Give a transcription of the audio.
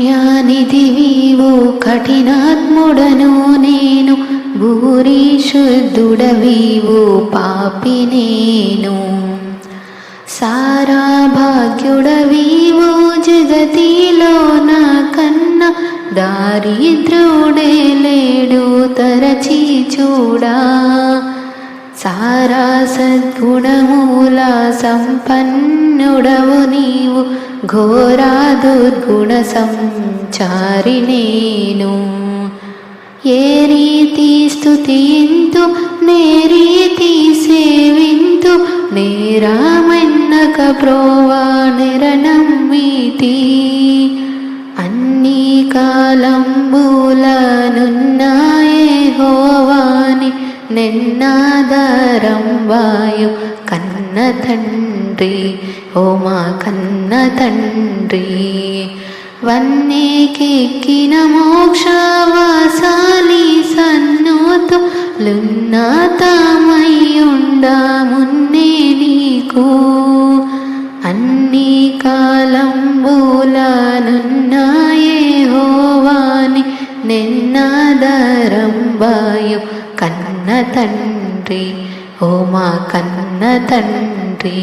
పుణ్యానిధివీవు కఠినాత్ముడను నేను, భూరి శుద్ధుడవీవు పాపి నేను. సారా భాగ్యుడవీవు జగతిలో నా కన్నా, దారిద్రుడే లేడు తరచి చూడా. సారా సద్గుణమూల సంపన్నుడవు నీవు, ఘోరా దుర్గుణ సంచారి నేను. ఏ రీతి స్తుతింతు నే రీతి సేవింతు, నేరామన్నక ప్రోవా నిరనమ్మితి. అన్ని కాలంబులనున్నాయే హోవాని, నిన్నాధారం వాయు కన్న తండ్రి, ఓ మా కన్న తండ్రి. వన్నెకెక్కిన మోక్షవాసాలి సన్నోతులున్నతమయ్యుండా మున్నే నీకు. అన్ని కాలంబులనున్నాయే హోవాని, నిన్నాధారం వాయు కన్న తండ్రి, ఓ మా కన్న తండ్రి.